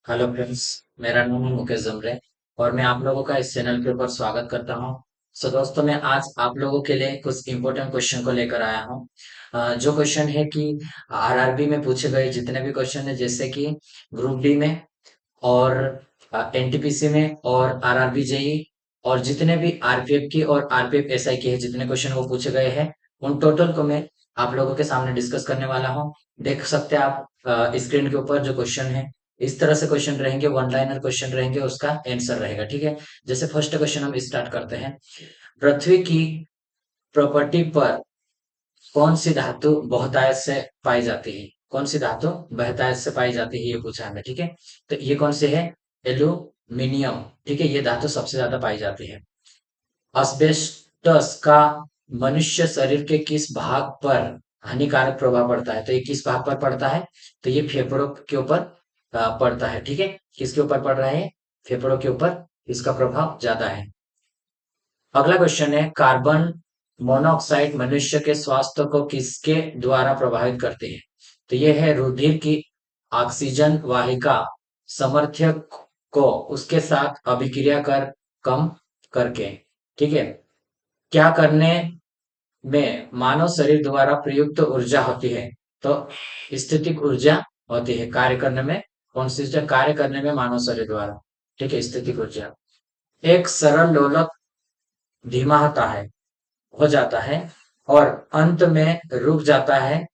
Hello friends. मेरा नाम है मुकेश जमरे और मैं आप लोगों का इस चैनल के ऊपर स्वागत करता हूं। दोस्तों, मैं आज आप लोगों के लिए कुछ इम्पोर्टेंट क्वेश्चन को लेकर आया हूं। जो क्वेश्चन है कि आरआरबी में पूछे गए जितने भी क्वेश्चन है, जैसे कि ग्रुप डी में और एनटीपीसी में और आरआरबी जेई और जितने भी आरपीएफ की और आरपीएफ एसआई की है, जितने क्वेश्चन वो पूछे गए हैं, उन टोटल को मैं आप लोगों के सामने डिस्कस करने वाला हूँ। देख सकते हैं आप स्क्रीन के ऊपर जो क्वेश्चन है, इस तरह से क्वेश्चन रहेंगे, वन लाइनर क्वेश्चन रहेंगे, उसका आंसर रहेगा। ठीक है। जैसे फर्स्ट क्वेश्चन हम स्टार्ट करते हैं। पृथ्वी की प्रॉपर्टी पर कौन सी धातु बहुतायत से पाई जाती है? कौन सी धातु बहुतायत से पाई जाती है, ये पूछा हमें। ठीक है। तो ये कौन सी है? एल्यूमिनियम। ठीक है, ये धातु सबसे ज्यादा पाई जाती है। अस्बेस्टस का मनुष्य शरीर के किस भाग पर हानिकारक प्रभाव पड़ता है? तो ये किस भाग पर पड़ता है? तो ये फेफड़ों के ऊपर पड़ता है। ठीक है। किसके ऊपर पड़ रहा है? फेफड़ों के ऊपर इसका प्रभाव ज्यादा है। अगला क्वेश्चन है, कार्बन मोनोऑक्साइड मनुष्य के स्वास्थ्य को किसके द्वारा प्रभावित करती है? तो ये है रुधिर की ऑक्सीजन वाहिका समर्थक को उसके साथ अभिक्रिया कर कम करके। ठीक है। क्या करने में मानव शरीर द्वारा प्रयुक्त ऊर्जा होती है? तो स्थितिक ऊर्जा होती है। कार्य करने में कौन सी ऊर्जा? कार्य करने में मानव शरीर द्वारा। ठीक है, स्थितिक ऊर्जा। एक सरल लोलक धीमा होता है, हो जाता है और अंत में रुक जाता है।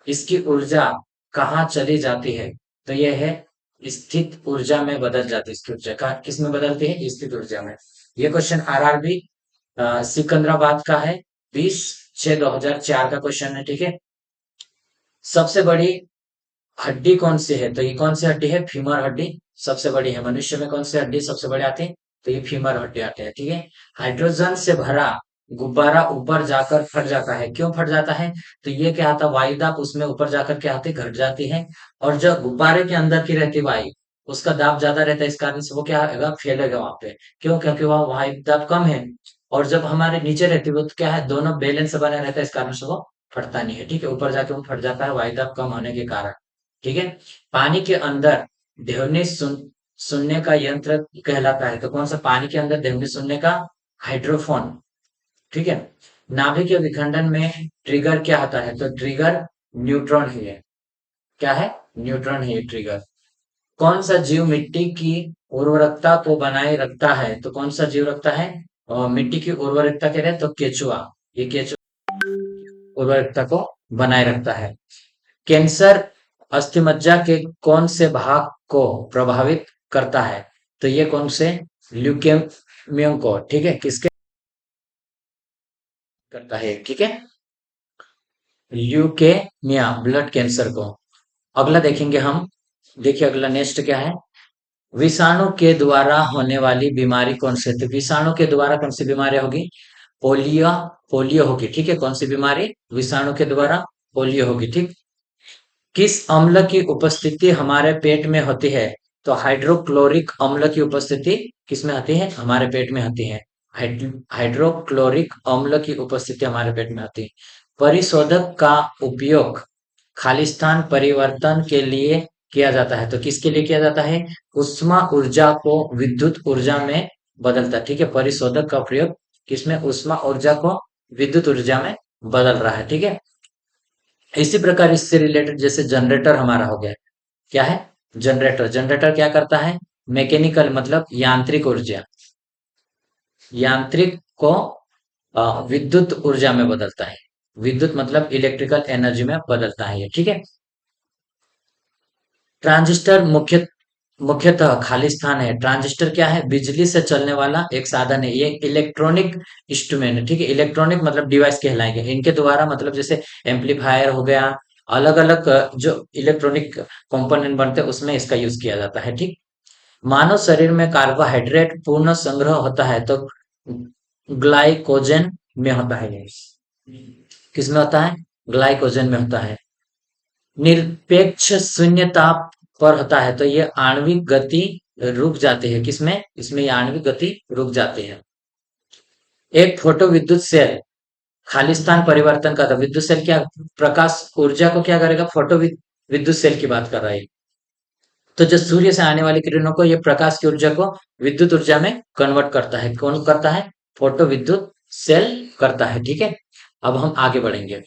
इसकी ऊर्जा कहाँ चली जाती है? तो यह है स्थित ऊर्जा में बदल जाती है। इसकी ऊर्जा का किस में बदलती है? स्थित ऊर्जा में। ये क्वेश्चन आरआरबी सिकंदराबाद का है। 20/6/2004 का क्वेश्चन है। ठीक है। सबसे बड़ी हड्डी कौन सी है? तो ये कौन सी हड्डी है? फीमर हड्डी सबसे बड़ी है। मनुष्य में कौन सी हड्डी सबसे बड़ी आती है? तो ये फीमर हड्डी आती है। ठीक है। हाइड्रोजन से भरा गुब्बारा ऊपर जाकर फट जाता है। क्यों फट जाता है? तो ये क्या आता है, वायु दाब उसमें ऊपर जाकर क्या आती है? घट जाती है। और जो गुब्बारे के अंदर की रहती वायु, उसका दाब ज्यादा रहता है, इस कारण से वो क्या होगा? फैलेगा वहां पे। क्यों? क्योंकि वह वायु दाब कम है। और जब हमारे नीचे रहती है वो तो क्या है, दोनों बैलेंस बने रहता है, इस कारण से वो फटता नहीं है। ठीक है। ऊपर जाके वो फट जाता है वायु दाब कम होने के कारण। ठीक है। पानी के अंदर ध्वनि सुनने का यंत्र कहलाता है। तो कौन सा? पानी के अंदर ध्वनि सुनने का हाइड्रोफोन। ठीक है। नाभिक के विखंडन में ट्रिगर क्या होता है? तो ट्रिगर न्यूट्रॉन ही है। क्या है? न्यूट्रॉन है ये ट्रिगर। कौन सा जीव मिट्टी की उर्वरकता को बनाए रखता है? तो कौन सा जीव रखता है मिट्टी की उर्वरकता? कह रहे हैं तो केचुआ। ये केचुआ उर्वरकता को बनाए रखता है। कैंसर अस्थिमज्जा के कौन से भाग को प्रभावित करता है? तो ये कौन से? ल्यूकेमिया को। ठीक है, किसके करता है? ठीक है, ल्यूकेमिया ब्लड कैंसर को। अगला देखेंगे हम। देखिए अगला नेक्स्ट क्या है। विषाणु के द्वारा होने वाली बीमारी कौन सी है? तो विषाणु के द्वारा कौन सी बीमारी होगी? पोलियो। पोलियो होगी। ठीक है। कौन सी बीमारी? विषाणु के द्वारा पोलियो होगी। ठीक। किस अम्ल की उपस्थिति हमारे पेट में होती है? तो हाइड्रोक्लोरिक अम्ल की उपस्थिति किस में होती है? हमारे पेट में होती है। हाइड्रोक्लोरिक अम्ल की उपस्थिति हमारे पेट में होती है। परिशोधक का उपयोग खालिस्तान परिवर्तन के लिए किया जाता है। तो किसके लिए किया जाता है? उष्मा ऊर्जा को विद्युत ऊर्जा में बदलता है। ठीक है। परिशोधक का प्रयोग किसमें? उष्मा ऊर्जा को विद्युत ऊर्जा में बदल रहा है। ठीक है। इसी प्रकार इससे रिलेटेड जैसे जनरेटर हमारा हो गया। क्या है? जनरेटर। जनरेटर क्या करता है? मैकेनिकल मतलब यांत्रिक ऊर्जा, यांत्रिक को विद्युत ऊर्जा में बदलता है। विद्युत मतलब इलेक्ट्रिकल एनर्जी में बदलता है ये। ठीक है। ट्रांजिस्टर मुख्यतः खाली स्थान है। ट्रांजिस्टर क्या है? बिजली से चलने वाला एक साधन है। ये इलेक्ट्रॉनिक इंस्ट्रूमेंट है। ठीक है। इलेक्ट्रॉनिक मतलब डिवाइस कहलाएंगे इनके द्वारा। मतलब जैसे एम्पलीफायर हो गया, अलग अलग जो इलेक्ट्रॉनिक कंपोनेंट बनते हैं उसमें इसका यूज किया जाता है। ठीक। मानव शरीर में कार्बोहाइड्रेट पूर्ण संग्रह होता है तो ग्लाइकोजन में होता है ये। किसमें होता है? ग्लाइकोजन में होता है। निरपेक्ष शून्य ताप पर होता है तो ये आणविक गति रुक जाती है। किसमें? इसमें ये आणविक गति रुक जाती है। एक फोटो विद्युत सेल खालिस्तान परिवर्तन का था। विद्युत सेल क्या प्रकाश ऊर्जा को क्या करेगा? फोटो विद्युत सेल की बात कर रहा है। तो जो सूर्य से आने वाली किरणों को, ये प्रकाश की ऊर्जा को विद्युत ऊर्जा में कन्वर्ट करता है। कौन करता है? फोटो विद्युत सेल करता है। ठीक है, अब हम आगे बढ़ेंगे।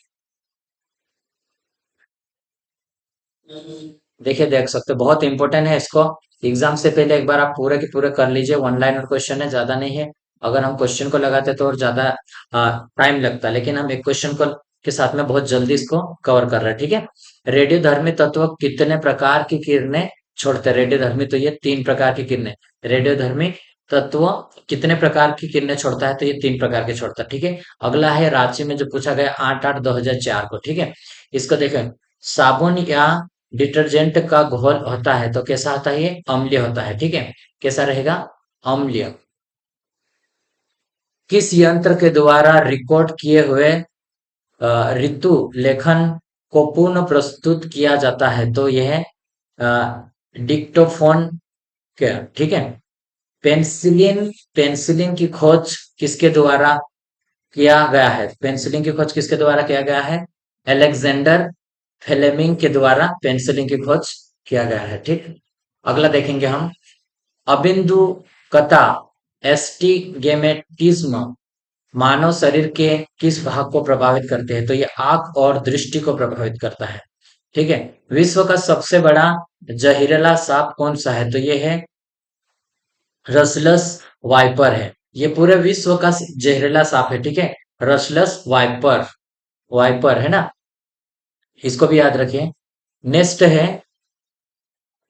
देखिए, देख सकते हो, बहुत इंपॉर्टेंट है। इसको एग्जाम से पहले एक बार आप पूरे के पूरे कर लीजिए। वन लाइनर क्वेश्चन है, ज्यादा नहीं है। अगर हम क्वेश्चन को लगाते तो और ज्यादा टाइम लगता, लेकिन हम एक क्वेश्चन को के साथ में बहुत जल्दी इसको कवर कर रहे हैं। ठीक है, रेडियोधर्मी तत्व कितने प्रकार की किरणें छोड़ते हैं? रेडियोधर्मी, तो ये 3 प्रकार की किरणें। रेडियोधर्मी तत्व कितने प्रकार की किरणें छोड़ता है? तो ये 3 प्रकार के छोड़ता है। ठीक है, अगला है रांची में जो पूछा गया 8/8/2004 को। ठीक है, इसको देखें। साबुन या डिटर्जेंट का घोल होता है तो कैसा होता है? ये अम्लीय होता है। ठीक है, कैसा रहेगा? अम्लीय। किस यंत्र के द्वारा रिकॉर्ड किए हुए ऋतु लेखन को पुनः प्रस्तुत किया जाता है? तो यह डिक्टोफोन के। ठीक है, पेंसिलिन पेंसिलिन की खोज किसके द्वारा किया गया है? पेंसिलिन की खोज किसके द्वारा किया गया है? अलेक्जेंडर फ्लेमिंग के द्वारा पेंसिलिन की खोज किया गया है। ठीक, अगला देखेंगे हम। अबिंदुकता एस्टिगेमेटिज्म मानव शरीर के किस भाग को प्रभावित करते हैं? तो ये आंख और दृष्टि को प्रभावित करता है। ठीक है, विश्व का सबसे बड़ा जहरीला सांप कौन सा है? तो ये है रसलस वाइपर है। ये पूरे विश्व का जहरीला सांप है। ठीक है, रसलस वाइपर, वाइपर है ना, इसको भी याद रखिए। नेक्स्ट है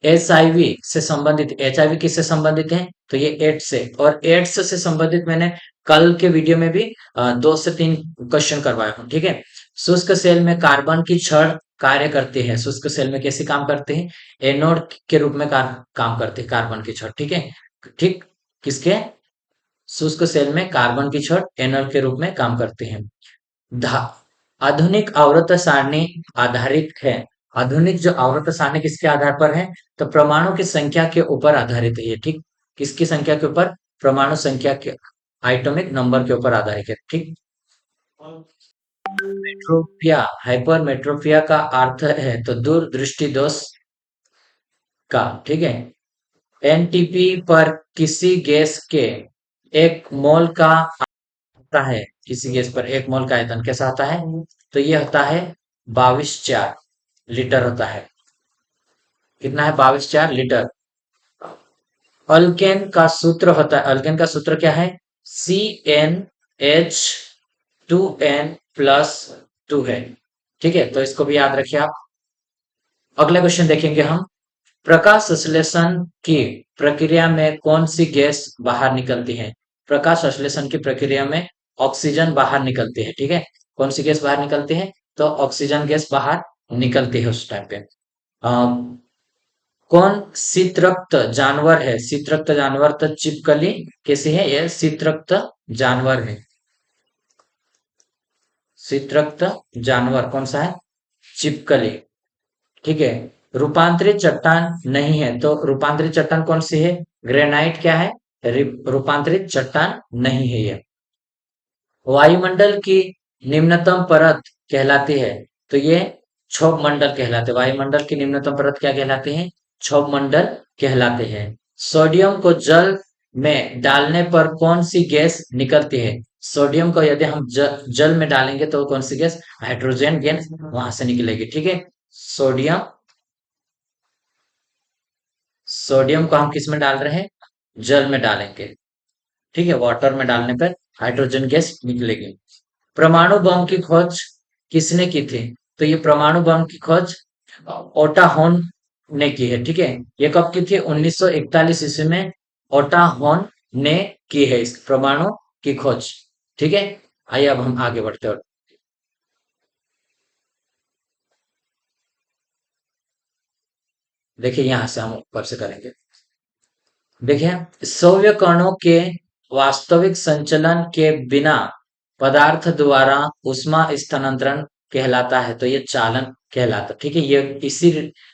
एचआईवी से संबंधित। एचआईवी किससे संबंधित है? तो ये एड्स से। और एड्स से संबंधित मैंने कल के वीडियो में भी 2 से 3 क्वेश्चन करवाए हूँ। ठीक है, शुष्क सेल में कार्बन की छड़ कार्य करती है। शुष्क सेल में कैसे काम करते हैं? एनोड के रूप में काम करते हैं कार्बन की छड़। ठीक है, ठीक, किसके? शुष्क सेल में कार्बन की छड़ एनोड के रूप में काम करते हैं। धा आधुनिक आवर्त सारणी आधारित है। आधुनिक जो आवर्त सारणी किसके आधार पर है? तो परमाणु की संख्या के ऊपर आधारित है ये। ठीक, किसकी संख्या के ऊपर? परमाणु संख्या के, एटॉमिक नंबर के ऊपर आधारित है। ठीक, मेट्रोपिया, हाइपरमेट्रोपिया का अर्थ है तो दूरदृष्टि दोष का। ठीक है, एनटीपी पर किसी गैस के 1 मोल का आता है। किसी गैस पर 1 मोल का आयतन कैसा आता है? तो ये होता है 22/4 लीटर होता है। कितना है? 22/4 लीटर। अल्केन का सूत्र होता है, अल्केन का सूत्र क्या है? CnH2n+2 है। ठीक है, तो इसको भी याद रखिए आप। अगला क्वेश्चन देखेंगे हम। प्रकाश संश्लेषण की प्रक्रिया में कौन सी गैस बाहर निकलती है? प्रकाश संश्लेषण की प्रक्रिया में ऑक्सीजन बाहर निकलती है। ठीक है, कौन सी गैस बाहर निकलती है? तो ऑक्सीजन गैस बाहर निकलती है उस टाइम पे। कौन शीतरक्त जानवर है? शीतरक्त जानवर तो छिपकली कैसी है? यह शीतरक्त जानवर है। शीतरक्त जानवर कौन सा है? छिपकली। ठीक है, रूपांतरित चट्टान नहीं है तो रूपांतरित चट्टान कौन सी है? ग्रेनाइट क्या है? रूपांतरित चट्टान नहीं है ये। वायुमंडल की निम्नतम परत कहलाती है तो ये क्षोभ मंडल कहलाते हैं। वायुमंडल की निम्नतम परत क्या कहलाते हैं? क्षोभ मंडल कहलाते हैं। सोडियम को जल में डालने पर कौन सी गैस निकलती है? सोडियम को यदि हम जल में डालेंगे तो कौन सी गैस? हाइड्रोजन गैस वहां से निकलेगी। ठीक है, सोडियम, सोडियम को हम किस में डाल रहे हैं? जल में डालेंगे। ठीक है, वाटर में डालने पर हाइड्रोजन गैस निकलेगी। परमाणु बम की खोज किसने की थी? तो ये परमाणु बम की खोज ओटा होन ने की है। ठीक है, ये कब की थी? 1941 ईस्वी में ओटा होन ने की है इस परमाणु की खोज। ठीक है, आइए अब हम आगे बढ़ते हैं। देखिए, यहां से हम ऊपर से करेंगे। देखिए, सौम्य कणों के वास्तविक संचलन के बिना पदार्थ द्वारा ऊष्मा स्थानांतरण कहलाता है तो ये चालन कहलाता है। ठीक है, ये इसी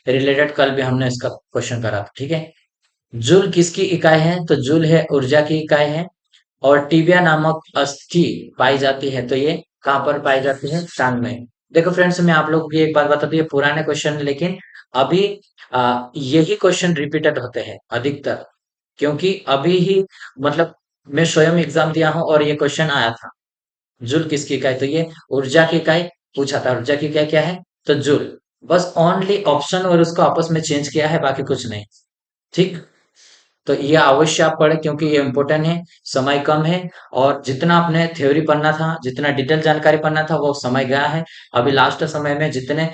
रिलेटेड कल भी हमने इसका क्वेश्चन करा था। ठीक है, जूल किसकी इकाई है? तो जूल है ऊर्जा की इकाई है। और टिबिया नामक अस्थि पाई जाती है तो ये कहाँ पर पाई जाती है? टांग में। देखो फ्रेंड्स, मैं आप लोगों को एक बात बता दूं, ये पुराने क्वेश्चन है, लेकिन अभी यही क्वेश्चन रिपीटेड होते हैं अधिकतर, क्योंकि अभी ही मतलब मैं स्वयं एग्जाम दिया हूं और ये क्वेश्चन आया था। जूल किसकी इकाई? तो ये ऊर्जा की इकाई पूछा था। ऊर्जा की इकाई क्या है? तो जूल। बस ओनली ऑप्शन और उसको आपस में चेंज किया है, बाकी कुछ नहीं। ठीक। तो ये अवश्य आप पढ़े, क्योंकि ये इम्पोर्टेंट है। समय कम है, और जितना आपने थ्योरी पढ़ना था, जितना डिटेल जानकारी पढ़ना था, वो समय गया है। अभी लास्ट समय में जितने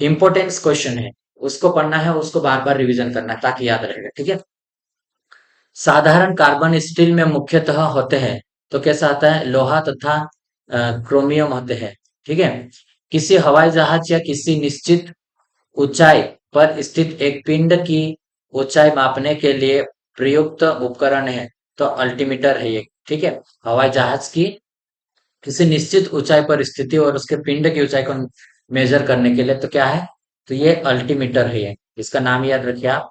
इम्पोर्टेंस क्वेश्चन है उसको पढ़ना है, उसको बार बार रिवीजन करना है ताकि याद रहेगा। ठीक है। साधारण कार्बन स्टील में मुख्यतः होते हैं, तो कैसा आता है? लोहा तथा क्रोमियम होते हैं। ठीक है। किसी हवाई जहाज या किसी निश्चित ऊंचाई पर स्थित एक पिंड की ऊंचाई मापने के लिए प्रयुक्त उपकरण है, तो अल्टीमीटर है ये। ठीक है। हवाई जहाज की किसी निश्चित ऊंचाई पर स्थिति और उसके पिंड की ऊंचाई को मेजर करने के लिए, तो क्या है? तो ये अल्टीमीटर है ये। इसका नाम याद रखिए आप।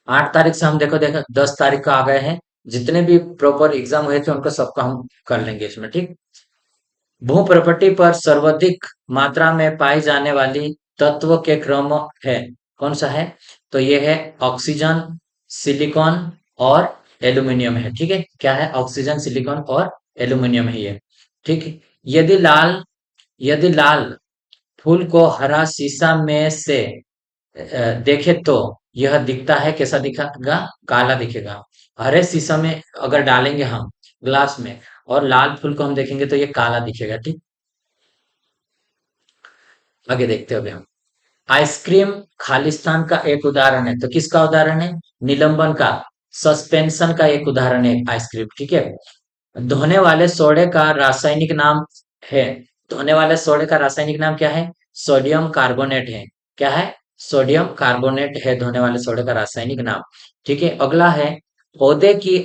8 तारीख से हम देखो देखो 10 तारीख का आ गए हैं। जितने भी प्रॉपर एग्जाम हुए थे उनको सबका हम कर लेंगे इसमें। ठीक। भूप्रपट्टी पर सर्वाधिक मात्रा में पाई जाने वाली तत्व के क्रम है, कौन सा है? तो ये है ऑक्सीजन, सिलिकॉन और एल्यूमिनियम है। ठीक है। क्या है? ऑक्सीजन, सिलिकॉन और एल्यूमिनियम है ये। ठीक है। यदि लाल यदि लाल फूल को हरा शीशा में से देखे तो यह दिखता है, कैसा दिखेगा? काला दिखेगा। हरे शीशा में अगर डालेंगे हम ग्लास में, और लाल फूल को हम देखेंगे तो ये काला दिखेगा। ठीक। आगे देखते हैं अभी हम। आइसक्रीम खालिस्तान का एक उदाहरण है, तो किसका उदाहरण है? निलंबन का, सस्पेंशन का एक उदाहरण है आइसक्रीम। ठीक है। धोने वाले सोडे का रासायनिक नाम है। धोने वाले सोडे का रासायनिक नाम क्या है? सोडियम कार्बोनेट है। क्या है? सोडियम कार्बोनेट है धोने वाले सोडे का रासायनिक नाम। ठीक है। अगला है, पौधे की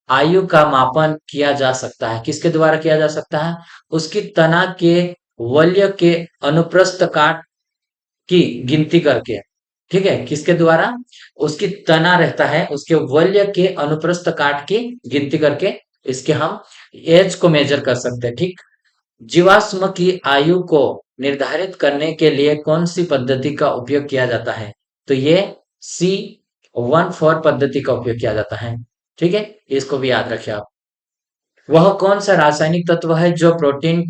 आयु का मापन किया जा सकता है, किसके द्वारा किया जा सकता है? उसकी तना के वलय के अनुप्रस्थ काट की गिनती करके। ठीक है। किसके द्वारा? उसकी तना रहता है, उसके वलय के अनुप्रस्थ काट की गिनती करके इसके हम एज को मेजर कर सकते हैं। ठीक। जीवाश्म की आयु को निर्धारित करने के लिए कौन सी पद्धति का उपयोग किया जाता है? तो ये C14 पद्धति का उपयोग किया जाता है। ठीक है। इसको भी याद रखिए आप। वह कौन सा रासायनिक तत्व है जो प्रोटीन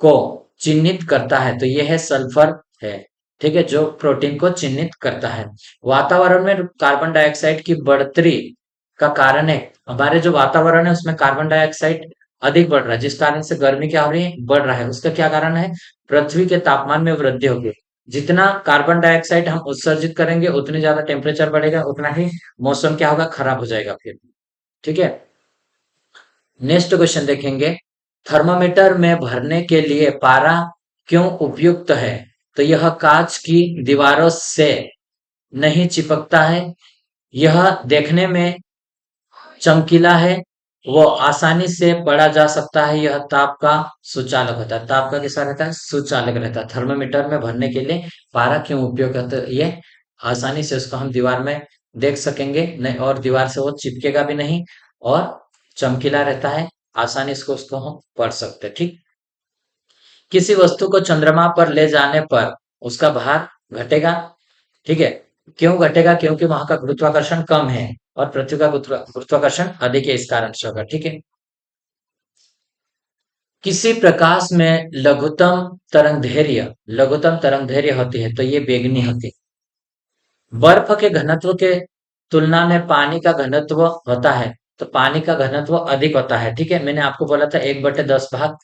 को चिन्हित करता है? तो यह है सल्फर है। ठीक है। जो प्रोटीन को चिन्हित करता है। वातावरण में कार्बन डाइऑक्साइड की बढ़ोतरी का कारण है, हमारे जो वातावरण है उसमें कार्बन डाइऑक्साइड अधिक बढ़ रहा है, जिस कारण से गर्मी क्या हो रही है? बढ़ रहा है। उसका क्या कारण है? पृथ्वी के तापमान में वृद्धि होगी। जितना कार्बन डाइऑक्साइड हम उत्सर्जित करेंगे उतनी ज्यादा टेम्परेचर बढ़ेगा, उतना ही मौसम क्या होगा? खराब हो जाएगा फिर। ठीक है। नेक्स्ट क्वेश्चन देखेंगे। थर्मामीटर में भरने के लिए पारा क्यों उपयुक्त है? तो यह कांच की दीवारों से नहीं चिपकता है, यह देखने में चमकीला है, वो आसानी से पढ़ा जा सकता है, यह ताप का सुचालक होता है। ताप का कैसा रहता है? सुचालक रहता है। थर्मामीटर में भरने के लिए पारा क्यों उपयोग होता है? ये आसानी से उसको हम दीवार में देख सकेंगे नहीं, और दीवार से वो चिपकेगा भी नहीं, और चमकीला रहता है, आसानी से उसको हम पढ़ सकते हैं। ठीक। किसी वस्तु को चंद्रमा पर ले जाने पर उसका भार घटेगा। ठीक है। क्यों घटेगा? क्योंकि वहां का गुरुत्वाकर्षण कम है और पृथ्वी का गुरुत्वाकर्षण अधिक है, इस कारण से होगा। ठीक है। किसी प्रकाश में लघुत्तम तरंग दैर्घ्य होती है, तो ये बेगनी होती है। बर्फ के घनत्व के तुलना में पानी का घनत्व होता है, तो पानी का घनत्व अधिक होता है। ठीक है। मैंने आपको बोला था 1/10 भाग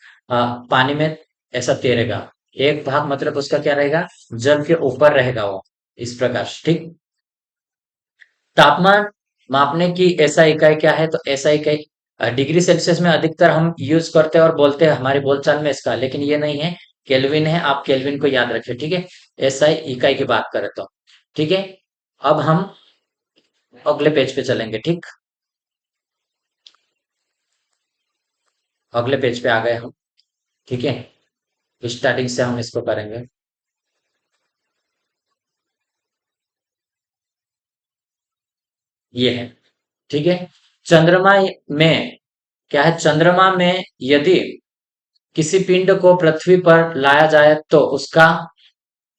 पानी में ऐसा तैरेगा। एक भाग मतलब उसका क्या रहेगा? जल के ऊपर रहेगा वो, इस प्रकार से। ठीक। तापमान मापने की ऐसा इकाई क्या है? तो ऐसा इकाई डिग्री सेल्सियस में अधिकतर हम यूज करते हैं और बोलते हैं हमारी बोलचाल में इसका, लेकिन ये नहीं है, केल्विन है। आप केल्विन को याद रखिए। ठीक है। ऐसा इकाई की बात करें तो। ठीक है। अब हम अगले पेज पे चलेंगे। ठीक। अगले पेज पे आ गए हम। ठीक है। स्टार्टिंग से हम इसको करेंगे। ये है। ठीक है। चंद्रमा में क्या है? चंद्रमा में यदि किसी पिंड को पृथ्वी पर लाया जाए तो उसका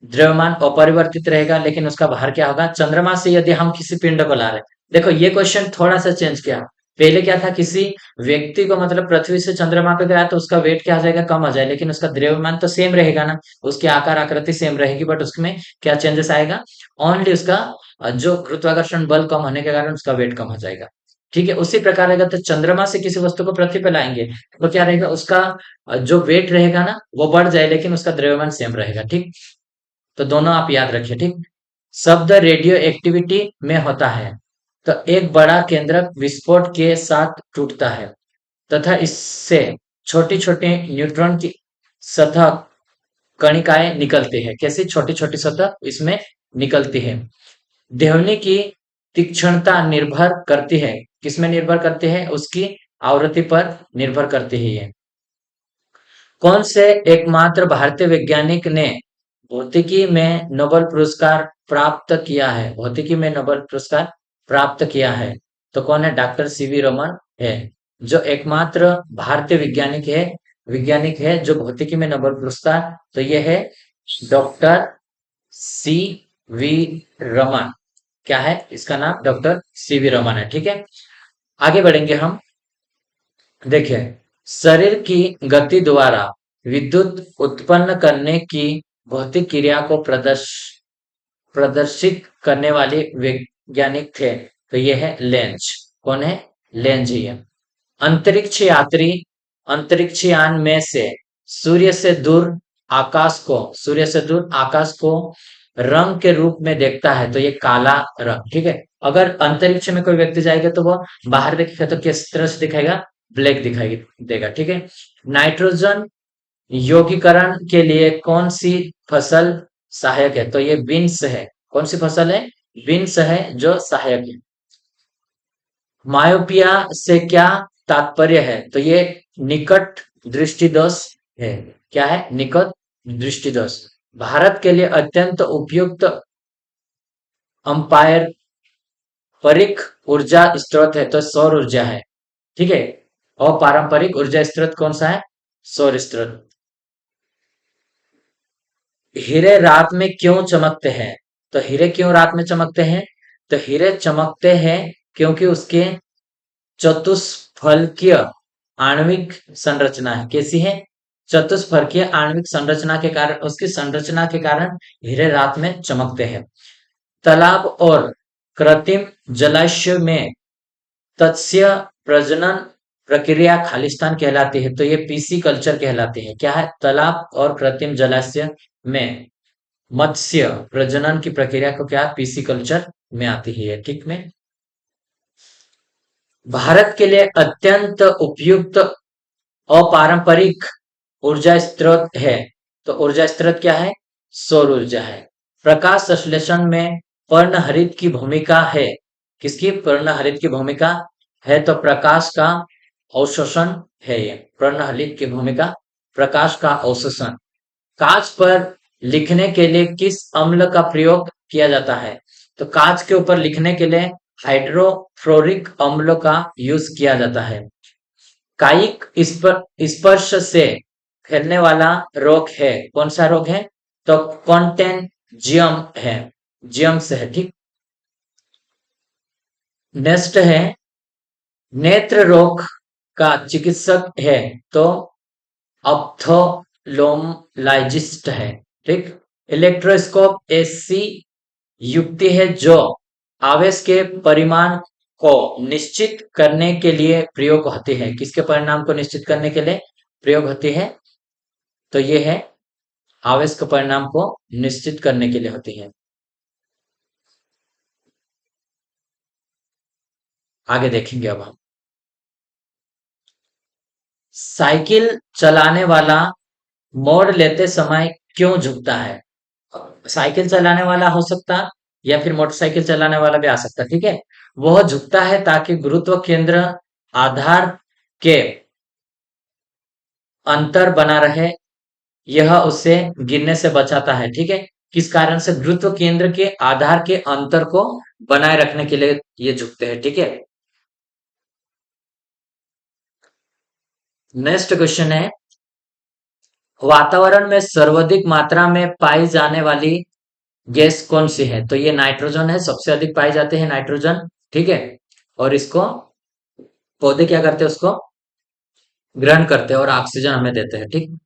द्रव्यमान अपरिवर्तित रहेगा, लेकिन उसका भार क्या होगा? चंद्रमा से यदि हम किसी पिंड को ला रहे हैं, देखो ये क्वेश्चन थोड़ा सा चेंज किया। पहले क्या था, किसी व्यक्ति को मतलब पृथ्वी से चंद्रमा पे गया तो उसका वेट क्या आ जाएगा? कम आ जाए, लेकिन उसका द्रव्यमान तो सेम रहेगा ना, उसकी आकार आकृति सेम रहेगी, बट उसमें क्या चेंजेस आएगा? ओनली उसका जो गुरुत्वाकर्षण बल कम होने के कारण उसका वेट कम हो जाएगा। ठीक है, उसी प्रकार अगर तो चंद्रमा से किसी वस्तु को पृथ्वी पे लाएंगे तो क्या रहेगा? उसका जो वेट रहेगा ना वो बढ़ जाए, लेकिन उसका द्रव्यमान सेम रहेगा। ठीक, तो दोनों आप याद रखिए। ठीक, शब्द रेडियो एक्टिविटी में होता है, तो एक बड़ा केंद्रक विस्फोट के साथ टूटता है तथा इससे छोटी छोटी न्यूट्रॉन की सतह कणिकाएं निकलती है। कैसी छोटी छोटी सतह इसमें निकलती है। ध्वनि की तीक्ष्णता निर्भर करती है, किसमें निर्भर करती है? उसकी आवृत्ति पर निर्भर करती है ये। कौन से एकमात्र भारतीय वैज्ञानिक ने भौतिकी में नोबेल पुरस्कार प्राप्त किया है? भौतिकी में नोबेल पुरस्कार प्राप्त किया है तो कौन है? डॉक्टर सीवी रमन है, जो एकमात्र भारतीय वैज्ञानिक है जो भौतिकी में नोबेल पुरस्कार, तो ये है डॉक्टर सी वी रमन। क्या है इसका नाम? डॉक्टर सी वी रमन है। ठीक है, आगे बढ़ेंगे हम। देखिए, शरीर की गति द्वारा विद्युत उत्पन्न करने की भौतिक क्रिया को प्रदर्शित करने वाले वैज्ञानिक थे, तो ये है लेंज। कौन है? लेंज ही है। अंतरिक्ष यात्री अंतरिक्ष यान में से सूर्य से दूर सूर्य से दूर आकाश को रंग के रूप में देखता है, तो ये काला रंग। ठीक है, अगर अंतरिक्ष में कोई व्यक्ति जाएगा तो वो बाहर देखेगा तो किस तरह से दिखाएगा? ब्लैक दिखाई देगा। ठीक है, नाइट्रोजन यौगिकरण के लिए कौन सी फसल सहायक है? तो ये बीन्स है। कौन सी फसल है? बीन्स है जो सहायक है। मायोपिया से क्या तात्पर्य है? तो ये निकट दृष्टि दोष है। क्या है? निकट दृष्टि दोष। भारत के लिए अत्यंत उपयुक्त अंपायर परिक ऊर्जा स्रोत है, तो सौर ऊर्जा है। ठीक है, और पारंपरिक ऊर्जा स्रोत कौन सा है? सौर स्रोत। हीरे रात में क्यों चमकते हैं? तो हीरे क्यों रात में चमकते हैं? तो हीरे चमकते हैं क्योंकि उसके चतुष्फलकीय आणविक संरचना है। कैसी है? चतुष्फलकीय आणविक संरचना के कारण, उसकी संरचना के कारण हीरे रात में चमकते हैं। तालाब और कृत्रिम जलाशय में तत्स्य प्रजनन प्रक्रिया खालिस्तान कहलाती है, तो ये पीसी कल्चर कहलाती है। क्या है? तालाब और कृत्रिम जलाशय में मत्स्य प्रजनन की प्रक्रिया को क्या? पीसी कल्चर में आती है। ठीक में, भारत के लिए अत्यंत उपयुक्त अपारंपरिक ऊर्जा स्रोत है, तो ऊर्जा स्रोत क्या है? सौर ऊर्जा है। प्रकाश संश्लेषण में पर्णहरित की भूमिका है। किसकी पर्णहरित की भूमिका है? तो प्रकाश का अवशोषण है ये पर्णहरित की भूमिका, प्रकाश का अवशोषण। कांच पर लिखने के लिए किस अम्ल का प्रयोग किया जाता है? तो कांच के ऊपर लिखने के लिए हाइड्रोफ्लोरिक अम्ल का यूज किया जाता है। कायिक स्पर्श से फैलने वाला रोग है, कौन सा रोग है? तो कॉन्टेंजियम है, जियम से है। ठीक, नेक्स्ट है, नेत्र रोग का चिकित्सक है, तो ऑप्थोलोमोलॉजिस्ट है। ठीक, इलेक्ट्रोस्कोप ऐसी युक्ति है जो आवेश के परिमाण को निश्चित करने के लिए प्रयोग होती है। किसके परिणाम को निश्चित करने के लिए प्रयोग होती है? तो ये है आवेश के परिणाम को निश्चित करने के लिए होती है। आगे देखेंगे अब हम। साइकिल चलाने वाला मोड़ लेते समय क्यों झुकता है? साइकिल चलाने वाला हो सकता या फिर मोटरसाइकिल चलाने वाला भी आ सकता। ठीक है, वह झुकता है ताकि गुरुत्व केंद्र आधार के अंतर बना रहे, यह उसे गिरने से बचाता है। ठीक है, किस कारण से? गुरुत्व केंद्र के आधार के अंतर को बनाए रखने के लिए ये झुकते हैं। ठीक है, नेक्स्ट क्वेश्चन है, वातावरण में सर्वाधिक मात्रा में पाई जाने वाली गैस कौन सी है? तो ये नाइट्रोजन है, सबसे अधिक पाई जाते हैं नाइट्रोजन। ठीक है। और इसको पौधे क्या करते हैं, उसको ग्रहण करते हैं और ऑक्सीजन हमें देते हैं। ठीक।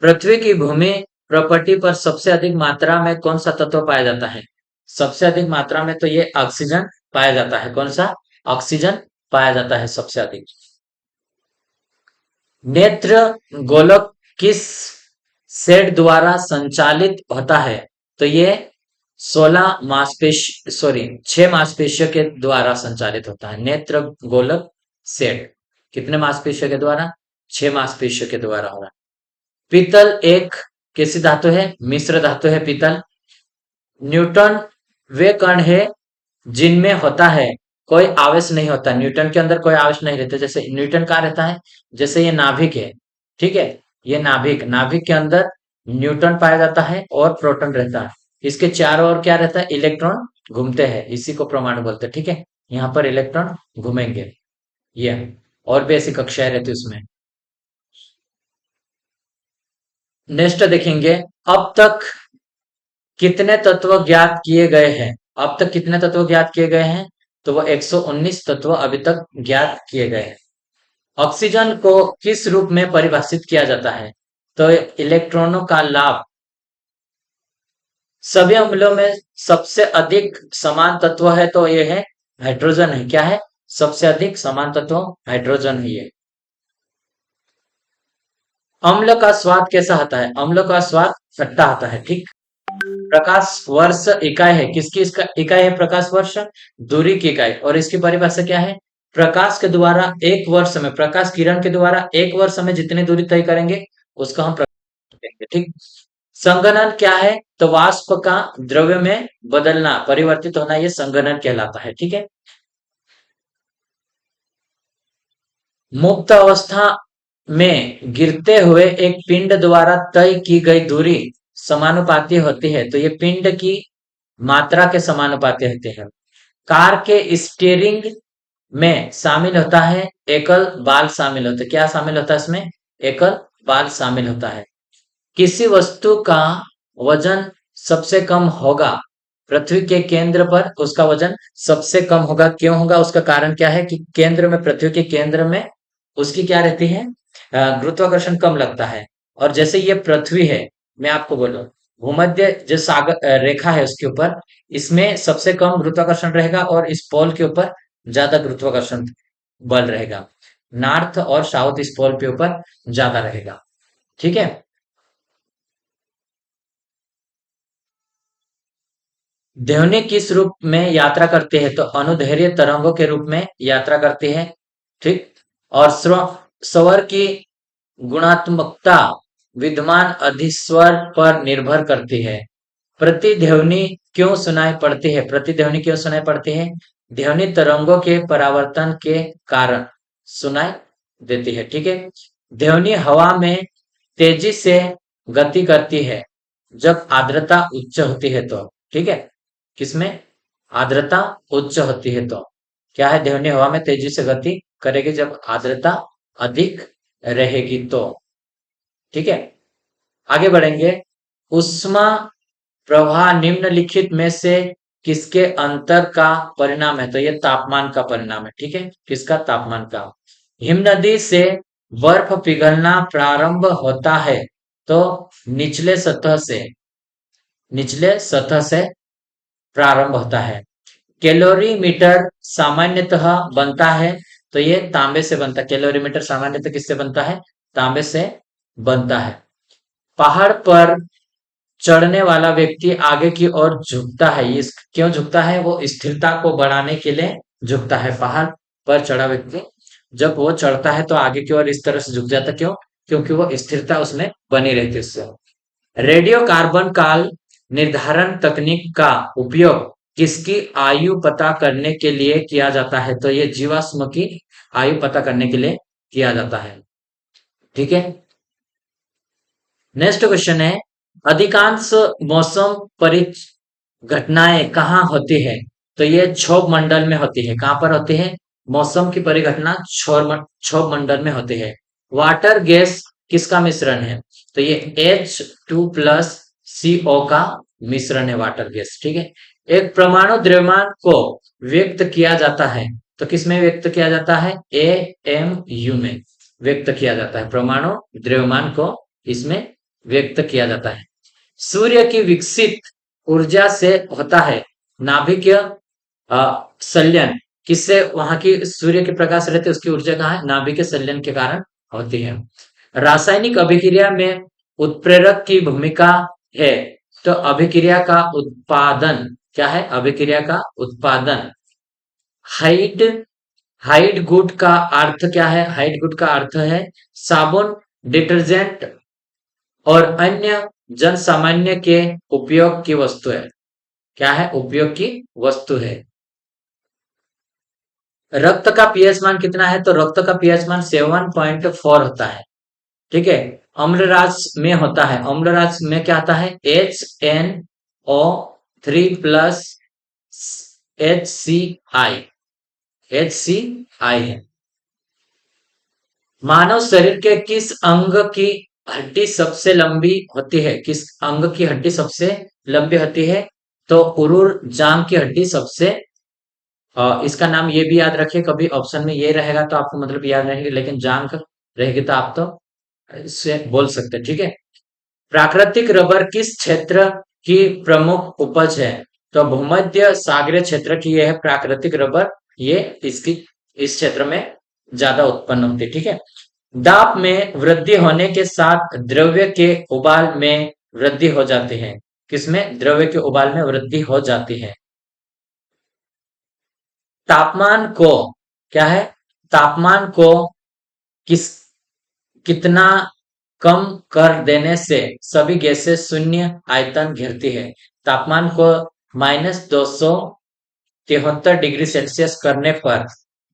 पृथ्वी की भूमि प्रॉपर्टी पर सबसे अधिक मात्रा में कौन सा तत्व पाया जाता है? सबसे अधिक मात्रा में तो ये ऑक्सीजन पाया जाता है। कौन सा? ऑक्सीजन पाया जाता है सबसे अधिक। नेत्र गोलक किस सेट द्वारा संचालित होता है? तो ये 6 मांसपेशियों के द्वारा संचालित होता है। नेत्र गोलक सेट कितने मांसपेशियों के द्वारा? 6 मांसपेशियों के द्वारा हो रहा है। पीतल एक कैसी धातु है? मिश्र धातु है पीतल। न्यूटन वे कण है जिनमें होता है कोई आवेश नहीं होता। न्यूटन के अंदर कोई आवेश नहीं रहता। जैसे न्यूटन कहाँ रहता है? जैसे ये नाभिक है। ठीक है। ये नाभिक, नाभिक के अंदर न्यूटन पाया जाता है और प्रोटॉन रहता है। इसके चारों ओर क्या रहता है? इलेक्ट्रॉन घूमते हैं। इसी को परमाणु बोलते हैं। ठीक है। यहाँ पर इलेक्ट्रॉन घूमेंगे। ये और भी ऐसी कक्षाएं रहती है उसमें। नेक्स्ट देखेंगे, अब तक कितने तत्व ज्ञात किए गए हैं? अब तक कितने तत्व ज्ञात किए गए हैं? तो वो 119 तत्व अभी तक ज्ञात किए गए हैं। ऑक्सीजन को किस रूप में परिभाषित किया जाता है? तो इलेक्ट्रॉनों का लाभ। सभी अम्लों में सबसे अधिक समान तत्व है तो ये है हाइड्रोजन है। क्या है? सबसे अधिक समान तत्व हाइड्रोजन ही है। अम्ल का स्वाद कैसा होता है? अम्ल का स्वाद खट्टा आता है। ठीक। प्रकाश वर्ष इकाई है। किसकी इसका इकाई है? प्रकाश वर्ष दूरी की इकाई। और इसकी परिभाषा क्या है? प्रकाश के द्वारा एक वर्ष में, प्रकाश किरण के द्वारा एक वर्ष में जितनी दूरी तय करेंगे उसको हम प्रकाश कहेंगे। ठीक। संघनन क्या है? तो वाष्प का द्रव्य में बदलना, परिवर्तित होना, ये संघनन कहलाता है। ठीक है। मुक्त अवस्था में गिरते हुए एक पिंड द्वारा तय की गई दूरी समानुपाती होती है। तो ये पिंड की मात्रा के समानुपाती होते हैं। कार के स्टीयरिंग में शामिल होता है एकल बाल शामिल होता है। क्या शामिल होता है इसमें? एकल बाल शामिल होता है। किसी वस्तु का वजन सबसे कम होगा पृथ्वी के केंद्र पर, उसका वजन सबसे कम होगा। क्यों होगा? उसका कारण क्या है कि केंद्र में, पृथ्वी के केंद्र में उसकी क्या रहती है? गुरुत्वाकर्षण कम लगता है। और जैसे ये पृथ्वी है, मैं आपको बोलूं, भूमध्य जो सागर रेखा है उसके ऊपर, इसमें सबसे कम गुरुत्वाकर्षण रहेगा और इस पोल के ऊपर ज्यादा गुरुत्वाकर्षण बल रहेगा। नॉर्थ और साउथ इस पोल के ऊपर ज्यादा रहेगा। ठीक है। ध्वनि किस रूप में यात्रा करती है? तो अनुदैर्घ्य तरंगों के रूप में यात्रा करती है। ठीक। और स्वर की गुणात्मकता विद्यमान अधिस्वर पर निर्भर करती है। प्रतिध्वनि क्यों सुनाई पड़ती है? प्रतिध्वनि क्यों सुनाई पड़ती है? ध्वनि तरंगों के परावर्तन के कारण सुनाई देती है। ठीक है। ध्वनि हवा में तेजी से गति करती है जब आर्द्रता उच्च होती है तो। ठीक है। किसमें? आर्द्रता उच्च होती है तो। क्या है? ध्वनि हवा में तेजी से गति करेगी जब आर्द्रता अधिक रहेगी तो। ठीक है। आगे बढ़ेंगे। उष्मा प्रवाह निम्नलिखित में से किसके अंतर का परिणाम है? तो ये तापमान का परिणाम है। ठीक है। किसका? तापमान का। हिमनदी से बर्फ पिघलना प्रारंभ होता है तो निचले सतह से, निचले सतह से प्रारंभ होता है। कैलोरीमीटर सामान्यतः बनता है तो ये तांबे से बनता है। कैलोरीमीटर सामान्यतः किससे बनता है? तांबे से बनता है। पहाड़ पर चढ़ने वाला व्यक्ति आगे की ओर झुकता है। ये क्यों झुकता है? वो स्थिरता को बढ़ाने के लिए झुकता है। पहाड़ पर चढ़ा व्यक्ति जब वो चढ़ता है तो आगे की ओर इस तरह से झुक जाता है। क्यों? क्योंकि वो स्थिरता उसमें बनी रहती है उससे। रेडियो कार्बन काल निर्धारण तकनीक का उपयोग किसकी आयु पता करने के लिए किया जाता है? तो ये जीवाश्म की आयु पता करने के लिए किया जाता है। ठीक है। नेक्स्ट क्वेश्चन है, अधिकांश मौसम परिच घटनाएं कहाँ होती है? तो ये क्षोभ मंडल में होती है। कहाँ पर होती है? मौसम की परिघटना क्षोभ मंडल में होती है। वाटर गैस किसका मिश्रण है? तो ये H2+ CO का मिश्रण है वाटर गैस, ठीक है। एक परमाणु द्रव्यमान को व्यक्त किया जाता है, तो किसमें व्यक्त किया जाता है? AMU में व्यक्त किया जाता है। परमाणु द्रव्यमान को इसमें व्यक्त किया जाता है। सूर्य की विकसित ऊर्जा से होता है नाभिकीय संलयन। किससे? वहां की सूर्य के प्रकाश रहते उसकी ऊर्जा कहाँ है? नाभिकीय संलयन के कारण होती है। रासायनिक अभिक्रिया में उत्प्रेरक की भूमिका है, तो अभिक्रिया का उत्पादन क्या है? अभिक्रिया का उत्पादन। हाइड हाइड गुड का अर्थ क्या है? हाइड गुड का अर्थ है साबुन, डिटर्जेंट और अन्य जन सामान्य के उपयोग की वस्तु है। क्या है? उपयोग की वस्तु है। रक्त का पीएच मान कितना है? तो रक्त का पीएच मान 7.4 होता है, ठीक है। अम्लराज में होता है, अम्लराज में क्या आता है? HNO3+ HCI, HCI है। मानव शरीर के किस अंग की हड्डी सबसे लंबी होती है? किस अंग की हड्डी सबसे लंबी होती है? तो उरुर जांग की हड्डी सबसे इसका नाम ये भी याद रखिए, कभी ऑप्शन में ये रहेगा तो आपको मतलब याद रहेगी, लेकिन जांग रहेगी तो आप तो इससे बोल सकते हैं, ठीक है। प्राकृतिक रबर किस क्षेत्र की प्रमुख उपज है? तो भूमध्य सागरीय क्षेत्र की यह है प्राकृतिक रबर, ये इसकी इस क्षेत्र में ज्यादा उत्पन्न होती है, ठीक है। दाब में वृद्धि होने के साथ द्रव्य के उबाल में वृद्धि हो जाती है। किसमें? द्रव्य के उबाल में वृद्धि हो जाती है। तापमान को क्या है? तापमान को किस कितना कम कर देने से सभी गैसें शून्य आयतन घेरती है? तापमान को -273 डिग्री सेल्सियस करने पर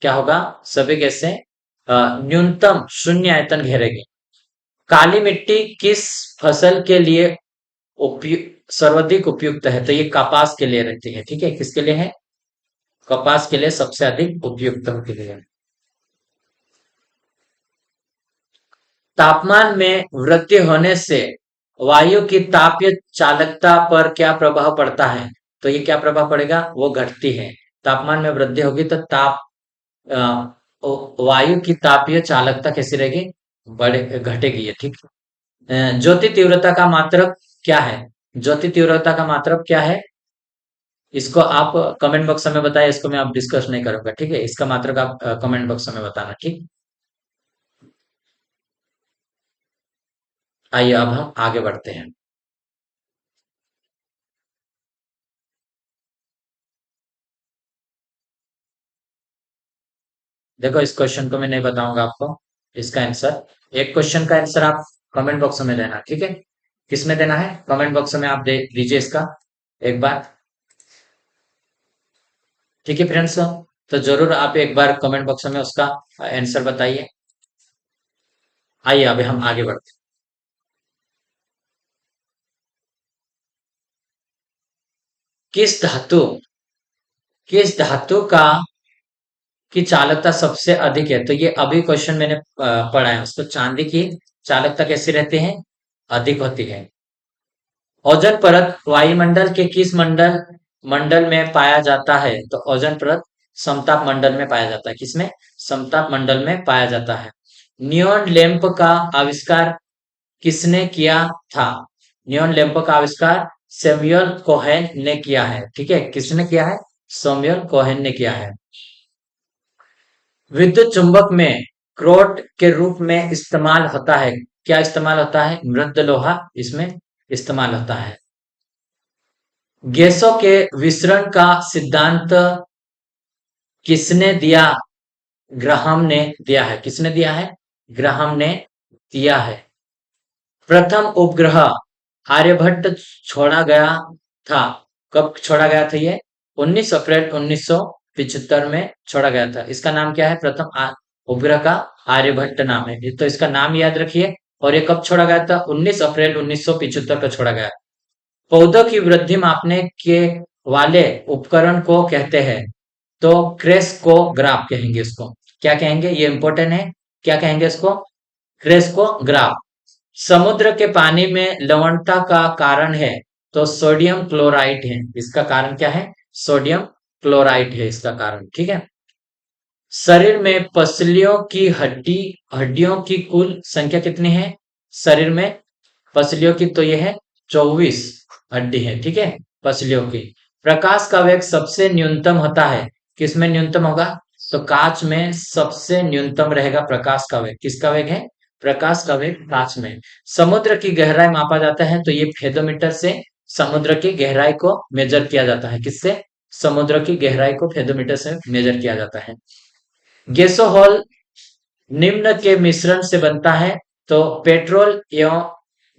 क्या होगा? सभी गैसें न्यूनतम शून्य आयतन घेरेगी। काली मिट्टी किस फसल के लिए सर्वाधिक उपयुक्त है? तो ये कपास के लिए रहती है, ठीक है। किसके लिए है? कपास के लिए सबसे अधिक उपयुक्त होती है। तापमान में वृद्धि होने से वायु की तापीय चालकता पर क्या प्रभाव पड़ता है? तो ये क्या प्रभाव पड़ेगा? वो घटती है। तापमान में वृद्धि होगी तो वायु की तापीय चालकता कैसी रहेगी? बढ़े घटेगी, ये ठीक। ज्योति तीव्रता का मात्रक क्या है? ज्योति तीव्रता का मात्रक क्या है? इसको आप कमेंट बॉक्स में बताइए, इसको मैं आप डिस्कस नहीं करूंगा, ठीक है। इसका मात्रक आप कमेंट बॉक्स में बताना, ठीक। आइए अब हम आगे बढ़ते हैं। देखो इस क्वेश्चन को मैं नहीं बताऊंगा आपको इसका आंसर। एक क्वेश्चन का आंसर आप कमेंट बॉक्स में देना, ठीक है। किसमें देना है? कमेंट बॉक्स में आप दे दीजिए इसका एक बार, ठीक है फ्रेंड्स। तो जरूर आप एक बार कमेंट बॉक्स में उसका आंसर बताइए। आइए अभी हम आगे बढ़ते हैं। किस धातु किस धातु का की चालकता सबसे अधिक है? तो ये अभी क्वेश्चन मैंने पढ़ा है उसको। चांदी की चालकता कैसी रहती है? अधिक होती है। ओजोन परत वायुमंडल के किस मंडल मंडल में पाया जाता है? तो ओजोन परत समताप मंडल में पाया जाता है। किसमें? समताप मंडल में पाया जाता है। नियोन लैंप का आविष्कार किसने किया था? नियोन लैंप का आविष्कार सैमुअल कोहेन ने किया है, ठीक है। किसने किया है? सैमुअल कोहेन ने किया है। विद्युत चुंबक में क्रोट के रूप में इस्तेमाल होता है। क्या इस्तेमाल होता है? मृद लोहा इसमें इस्तेमाल होता है। गैसों के विसरण का सिद्धांत किसने दिया? ग्राहम ने दिया है। किसने दिया है? ग्राहम ने दिया है। प्रथम उपग्रह आर्यभट्ट छोड़ा गया था। कब छोड़ा गया था ये? 19 अप्रैल 1975 में छोड़ा गया था। इसका नाम क्या है? प्रथम उपग्रह का आर्यभट्ट नाम है, तो इसका नाम याद रखिए। और ये कब छोड़ा गया था? 19 अप्रैल 1975 को छोड़ा गया। पौधों की वृद्धि मापने के वाले उपकरण को कहते हैं? तो क्रेस्कोग्राफ कहेंगे इसको। क्या कहेंगे, ये इंपॉर्टेंट है। क्या कहेंगे इसको, क्रेस्कोग्राफ। समुद्र के पानी में लवणता का कारण है, तो सोडियम क्लोराइड है। इसका कारण क्या है, सोडियम क्लोराइड है इसका कारण, ठीक है। शरीर में पसलियों की हड्डियों की कुल संख्या कितनी है, शरीर में पसलियों की, तो ये है 24 हड्डी है, ठीक है, पसलियों की। प्रकाश का वेग सबसे न्यूनतम होता है, किसमें न्यूनतम होगा, तो कांच में सबसे न्यूनतम रहेगा प्रकाश का वेग। किसका वेग है, प्रकाश का वेग कांच में। समुद्र की गहराई मापा जाता है, तो ये फेदोमीटर से समुद्र की गहराई को मेजर किया जाता है। किससे, समुद्र की गहराई को फेदोमीटर से मेजर किया जाता है। गैसोहॉल निम्न के मिश्रण से बनता है, तो पेट्रोल एवं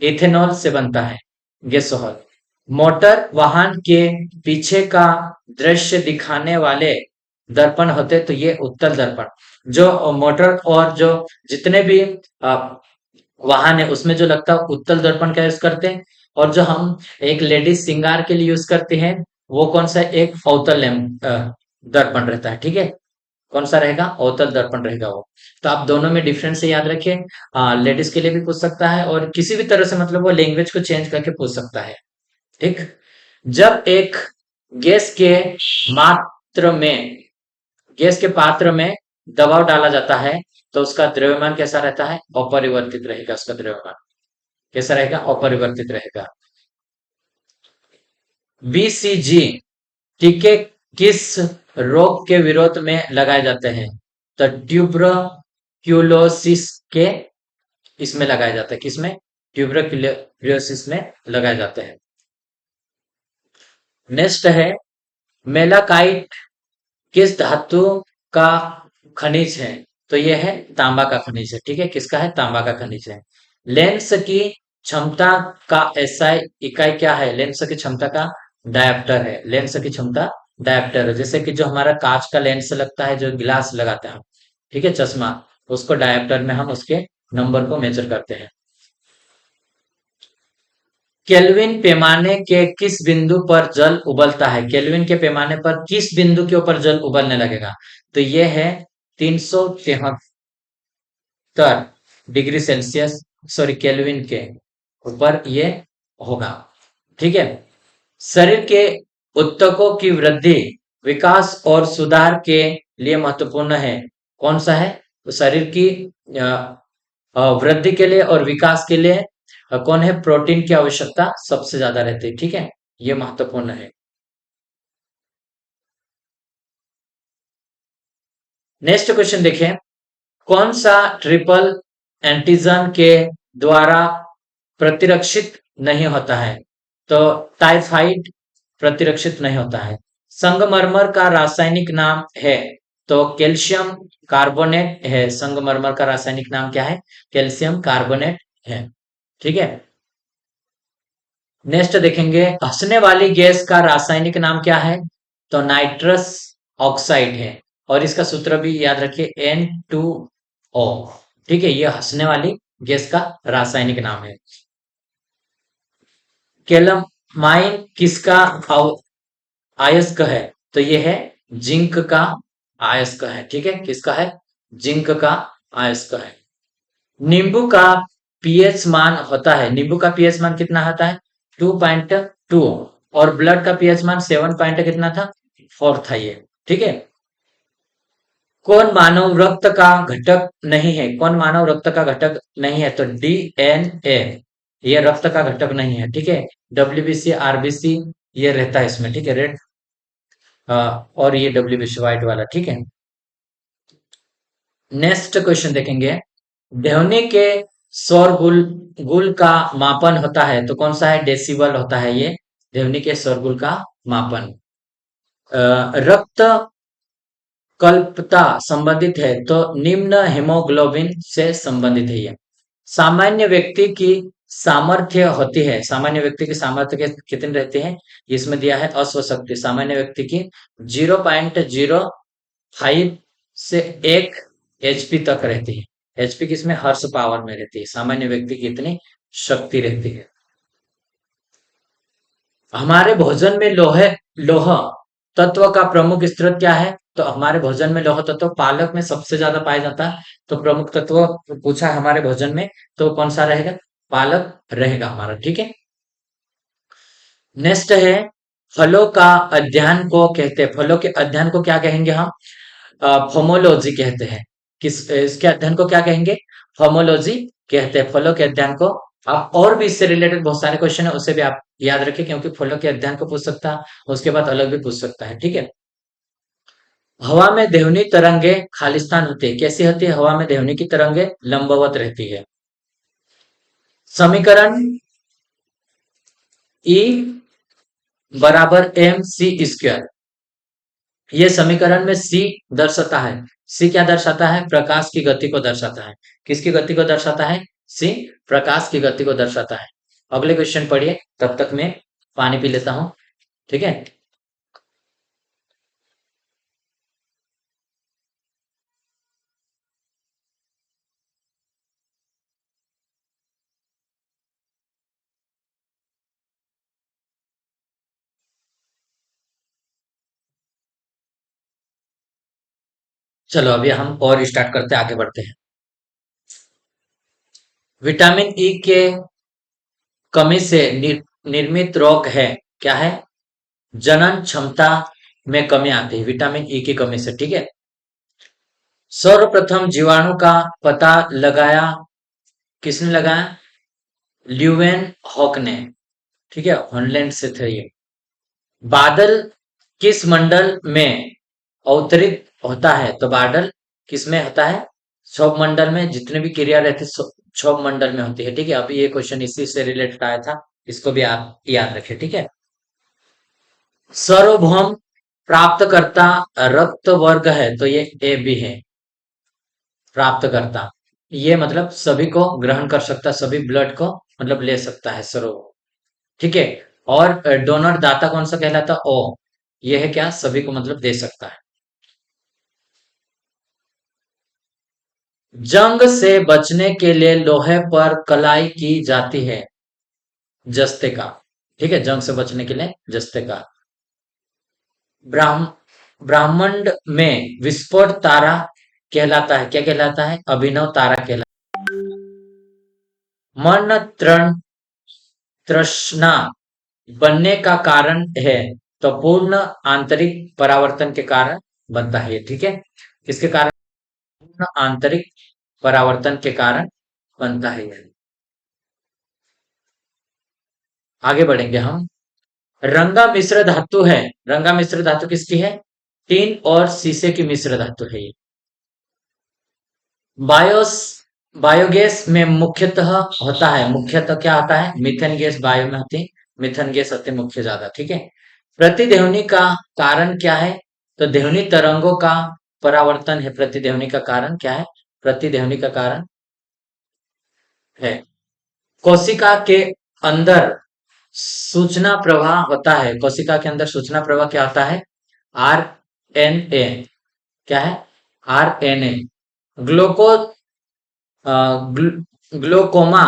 इथेनॉल से बनता है गैसोहॉल। मोटर वाहन के पीछे का दृश्य दिखाने वाले दर्पण होते, तो ये उत्तल दर्पण। जो मोटर और जो जितने भी वाहन है उसमें जो लगता है उत्तल दर्पण का यूज करते हैं। और जो हम एक लेडीज श्रृंगार के लिए यूज करते हैं, वो कौन सा, एक अवतल दर्पण रहता है, ठीक है। कौन सा रहेगा, अवतल दर्पण रहेगा वो। तो आप दोनों में डिफरेंस से याद रखिए। लेडीज के लिए भी पूछ सकता है और किसी भी तरह से, मतलब वो लैंग्वेज को चेंज करके पूछ सकता है, ठीक। जब एक गैस के मात्र में गैस के पात्र में दबाव डाला जाता है, तो उसका द्रव्यमान कैसा रहता है, अपरिवर्तित रहेगा। उसका द्रव्यमान कैसा रहेगा, अपरिवर्तित रहेगा। बीसीजी टीके किस रोग के विरोध में लगाए जाते हैं, तो ट्यूबरक्यूलोसिस के इसमें लगाए जाते हैं। किसमें, ट्यूबरक्यूलोसिस में लगाए जाते हैं। नेक्स्ट है, मेलाकाइट किस धातु का खनिज है, तो यह है तांबा का खनिज है, ठीक है। किसका है, तांबा का खनिज है। लेंस की क्षमता का एसआई इकाई क्या है, लेंस की क्षमता का डायप्टर है। लेंस की क्षमता डायप्टर है। जैसे कि जो हमारा कांच का लेंस लगता है, जो गिलास लगाते हैं, ठीक है, चश्मा, उसको डायप्टर में हम उसके नंबर को मेजर करते हैं। केल्विन पैमाने के किस बिंदु पर जल उबलता है, केल्विन के पैमाने पर किस बिंदु के ऊपर जल उबलने लगेगा, तो यह है 373 डिग्री सेल्सियस, सॉरी केल्विन के ऊपर ये होगा, ठीक है। शरीर के ऊतकों की वृद्धि, विकास और सुधार के लिए महत्वपूर्ण है, कौन सा है, तो शरीर की वृद्धि के लिए और विकास के लिए कौन है, प्रोटीन की आवश्यकता सबसे ज्यादा रहती है, ठीक है, ये महत्वपूर्ण है। नेक्स्ट क्वेश्चन देखें, कौन सा ट्रिपल एंटीजन के द्वारा प्रतिरक्षित नहीं होता है, तो टाइफाइड प्रतिरक्षित नहीं होता है। संगमरमर का रासायनिक नाम है, तो कैल्शियम कार्बोनेट है। संगमरमर का रासायनिक नाम क्या है, कैल्शियम कार्बोनेट है, ठीक है। नेक्स्ट देखेंगे, हंसने वाली गैस का रासायनिक नाम क्या है, तो नाइट्रस ऑक्साइड है। और इसका सूत्र भी याद रखिए, N2O, ठीक है। ये हंसने वाली गैस का रासायनिक नाम है। कैलमाइन किसका अयस्क है, तो ये है जिंक का अयस्क है, ठीक है। किसका है, जिंक का अयस्क है। नींबू का पीएच मान होता है, नींबू का पीएच मान कितना होता है, 2.2, और ब्लड का पीएच मान 7 पॉइंट कितना था, 4 था ये, ठीक है। कौन मानव रक्त का घटक नहीं है, कौन मानव रक्त का घटक नहीं है, तो डीएनए ये रक्त का घटक नहीं है, ठीक है। डब्ल्यूबीसी आरबीसी ये रहता है इसमें, ठीक है, रेड, और ये डब्ल्यूबीसी व्हाइट वाला, ठीक है। नेक्स्ट क्वेश्चन देखेंगे, ध्वनि के शोरगुल गुल का मापन होता है, तो कौन सा है, डेसिबल होता है ये ध्वनि के शोरगुल का मापन। रक्त कल्पता संबंधित है, तो निम्न हेमोग्लोबिन से संबंधित है ये। सामान्य व्यक्ति की सामर्थ्य होती है, सामान्य व्यक्ति की सामर्थ्य कितनी रहती है, इसमें दिया है अश्वशक्ति। सामान्य व्यक्ति की 0.05 से 1 HP तक रहती है। एचपी किसमें, हर्स पावर में रहती है। सामान्य व्यक्ति की इतनी शक्ति रहती है। हमारे भोजन में लोह तत्व का प्रमुख स्रोत क्या है, तो हमारे भोजन में लौह तत्व पालक में सबसे ज्यादा पाया जाता है। तो प्रमुख तत्व पूछा है हमारे भोजन में, तो कौन सा रहेगा? पालक रहेगा हमारा, ठीक है। नेक्स्ट है, फलों का अध्ययन को कहते हैं, फलों के अध्ययन को क्या कहेंगे हम? फोमोलॉजी कहते हैं। इसके अध्ययन को क्या कहेंगे? फोमोलॉजी कहते हैं, फलों के अध्ययन को। आप और भी इससे रिलेटेड बहुत सारे क्वेश्चन है, उसे भी आप याद रखें, क्योंकि फलों के अध्ययन को पूछ सकता है, उसके बाद अलग भी पूछ सकता है, ठीक है। हवा में ध्वनि तरंगे खालिस्तान होती है, कैसी होती है? हवा में ध्वनि की तरंगे लंबवत रहती है। समीकरण E बराबर एम सी स्क्वायर, ये समीकरण में C दर्शाता है। C क्या दर्शाता है? प्रकाश की गति को दर्शाता है। किसकी गति को दर्शाता है? C प्रकाश की गति को दर्शाता है। अगले क्वेश्चन पढ़िए, तब तक मैं पानी पी लेता हूं, ठीक है। चलो अभी हम और स्टार्ट करते हैं, आगे बढ़ते हैं। विटामिन ई के कमी से निर्मित रोग है, क्या है? जनन क्षमता में कमी आती है विटामिन ई की कमी से, ठीक है। सर्वप्रथम जीवाणु का पता लगाया किसने लगाया? ल्यूवेन हॉक ने, ठीक है, हॉलैंड से थे ये। बादल किस मंडल में अवतरित होता है? तो बादल किस में होता है? क्षोभ मंडल में, जितने भी क्रिया रहती है क्षोभ मंडल में होती है, ठीक है। अभी ये क्वेश्चन इसी से रिलेटेड आया था, इसको भी आप याद रखें, ठीक है। सार्वभौम प्राप्तकर्ता रक्त वर्ग है, तो ये ए बी है। प्राप्तकर्ता, ये मतलब सभी को ग्रहण कर सकता, सभी ब्लड को मतलब ले सकता है सर्वभौम, ठीक है। और डोनर दाता कौन सा कहलाता? ओ, ये है क्या? सभी को मतलब दे सकता है। जंग से बचने के लिए लोहे पर कलाई की जाती है, जस्ते का, ठीक है, जंग से बचने के लिए जस्ते का। ब्राह्म ब्रह्मांड में विस्फोट तारा कहलाता है, क्या कहलाता है? अभिनव तारा कहलाता है। मन तृष्णा बनने का कारण है, तो पूर्ण आंतरिक परावर्तन के कारण बनता है, ठीक है। किसके कारण? पूर्ण आंतरिक परावर्तन के कारण बनता है। आगे बढ़ेंगे हम। रंगा मिश्र धातु है, रंगा मिश्र धातु किसकी है? टीन और शीशे की मिश्र धातु है ये। बायोस बायोगैस में मुख्यतः होता है, मुख्यतः क्या होता है? मीथेन गैस बायो में होती है, मीथेन गैस होती है मुख्य ज्यादा, ठीक है। प्रतिध्वनि का कारण क्या है? तो ध्वनि तरंगों का परावर्तन है, प्रतिध्वनि का कारण क्या है? प्रतिध्वनि का कारण है। कोशिका के अंदर सूचना प्रवाह होता है, कोशिका के अंदर सूचना प्रवाह क्या होता है? आर एन ए, क्या है? R N A. ग्लोको ग्लोकोमा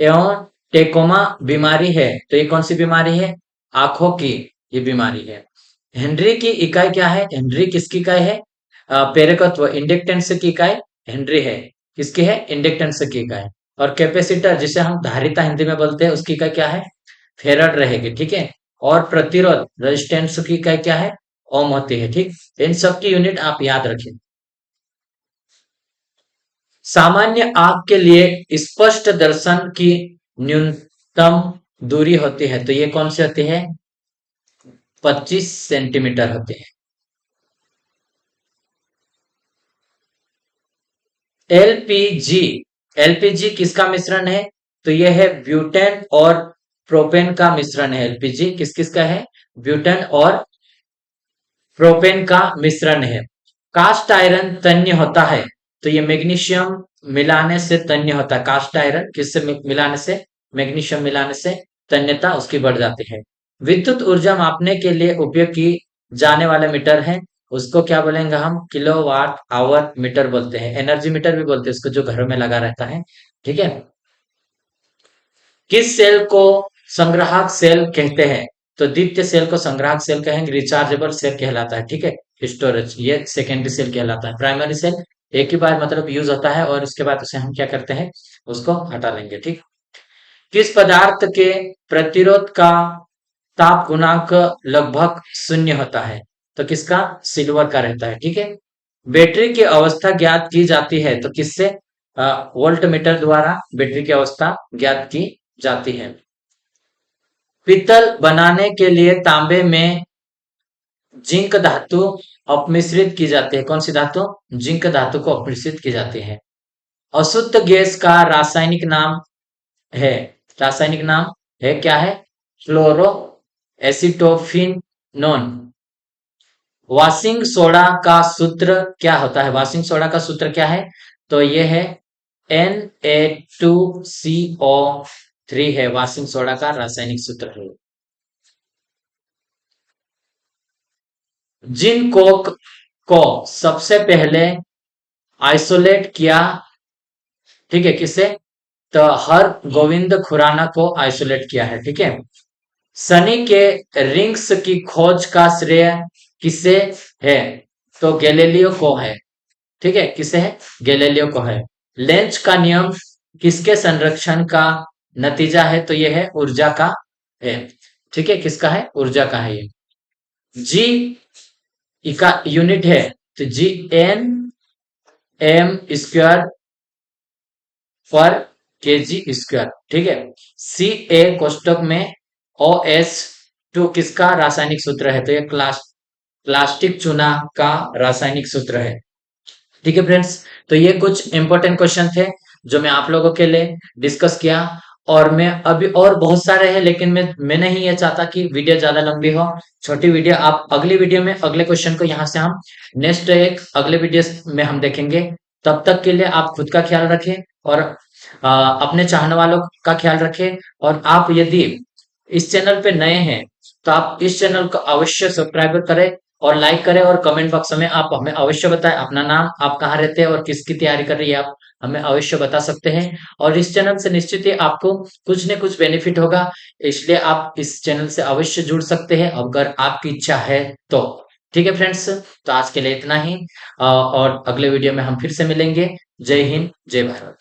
एवं टेकोमा बीमारी है, तो ये कौन सी बीमारी है? आंखों की ये बीमारी है। हेनरी की इकाई क्या है? हेनरी किसकी इकाई है? प्रेरकत्व, इंडक्टेंस की इकाई हेनरी है। किसकी है? इंडक्टेंस की इकाई। और कैपेसिटर, जिसे हम धारिता हिंदी में बोलते हैं, उसकी इकाई क्या है? फेरड रहेगी, ठीक है। और प्रतिरोध रेजिस्टेंस की इकाई क्या है? ओम होती है, ठीक। इन सब की यूनिट आप याद रखें। सामान्य आंख के लिए स्पष्ट दर्शन की न्यूनतम दूरी होती है, तो ये कौन सी होती है? 25 सेंटीमीटर होती है। एलपीजी, एलपीजी किसका मिश्रण है? तो यह है ब्यूटेन और प्रोपेन का मिश्रण है। एलपीजी किस किस का है? ब्यूटेन और प्रोपेन का मिश्रण है। कास्ट आयरन तन्य होता है, तो ये मैग्नीशियम मिलाने से तन्य होता है। कास्ट आयरन किससे मिलाने से? मैग्नीशियम मिलाने से तन्यता उसकी बढ़ जाती है। विद्युत ऊर्जा मापने के लिए उपयोग की जाने वाले मीटर है, उसको क्या बोलेंगे हम? किलोवाट आवर मीटर बोलते हैं, एनर्जी मीटर भी बोलते हैं उसको, जो घरों में लगा रहता है, ठीक है। किस सेल को संग्राहक सेल कहते हैं? तो द्वितीय सेल को संग्राहक सेल कहेंगे, रिचार्जेबल सेल कहलाता है, ठीक है। स्टोरेज, ये सेकेंडरी सेल कहलाता है। प्राइमरी सेल एक ही बार मतलब यूज होता है और उसके बाद उसे हम क्या करते हैं, उसको हटा देंगे। ठीक, किस पदार्थ के प्रतिरोध का ताप गुणांक लगभग शून्य होता है? तो किसका? सिल्वर का रहता है। ठीक है। बैटरी की अवस्था ज्ञात की जाती है तो किससे? वोल्ट मीटर द्वारा बैटरी की अवस्था ज्ञात की जाती है। पीतल बनाने के लिए तांबे में जिंक धातु अपमिश्रित की जाती है। कौन सी धातु? जिंक धातु को अपमिश्रित की जाती है। अशुद्ध गैस का रासायनिक नाम है, रासायनिक नाम है क्या है? फ्लोरो एसिटोफिनोन। वॉशिंग सोडा का सूत्र क्या होता है? वॉशिंग सोडा का सूत्र क्या है? तो ये है Na2CO3 है वॉशिंग सोडा का रासायनिक सूत्र है। जिन कोक को सबसे पहले आइसोलेट किया, ठीक है, किसे? तो हर गोविंद खुराना को आइसोलेट किया है। ठीक है। शनि के रिंग्स की खोज का श्रेय किसे है? तो गैलीलियो को है। ठीक है, किसे है? गैलीलियो को है। लेंज का नियम किसके संरक्षण का नतीजा है? तो ये है ऊर्जा का है। ठीक है, किसका है? ऊर्जा का है ये। जी का यूनिट है तो Gn m² पर kg²। ठीक है। Ca कोष्टक में OH2 किसका रासायनिक सूत्र है? तो ये प्लास्टिक चूना का रासायनिक सूत्र है। ठीक है फ्रेंड्स, तो ये कुछ इंपॉर्टेंट क्वेश्चन थे जो मैं आप लोगों के लिए डिस्कस किया। और मैं अभी और बहुत सारे हैं लेकिन मैं नहीं ये चाहता कि वीडियो ज्यादा लंबी हो, छोटी वीडियो। आप अगली वीडियो में अगले क्वेश्चन को यहाँ से हम नेक्स्ट एक अगले वीडियो में हम देखेंगे। तब तक के लिए आप खुद का ख्याल रखें और अपने चाहने वालों का ख्याल रखें। और आप यदि इस चैनल पे नए हैं तो आप इस चैनल को अवश्य सब्सक्राइब करें और लाइक करें और कमेंट बॉक्स में आप हमें अवश्य बताएं अपना नाम, आप कहाँ रहते हैं और किसकी तैयारी कर रही है, आप हमें अवश्य बता सकते हैं। और इस चैनल से निश्चित ही आपको कुछ न कुछ बेनिफिट होगा, इसलिए आप इस चैनल से अवश्य जुड़ सकते हैं अगर आपकी इच्छा है तो। ठीक है फ्रेंड्स, तो आज के लिए इतना ही और अगले वीडियो में हम फिर से मिलेंगे। जय हिंद, जय भारत।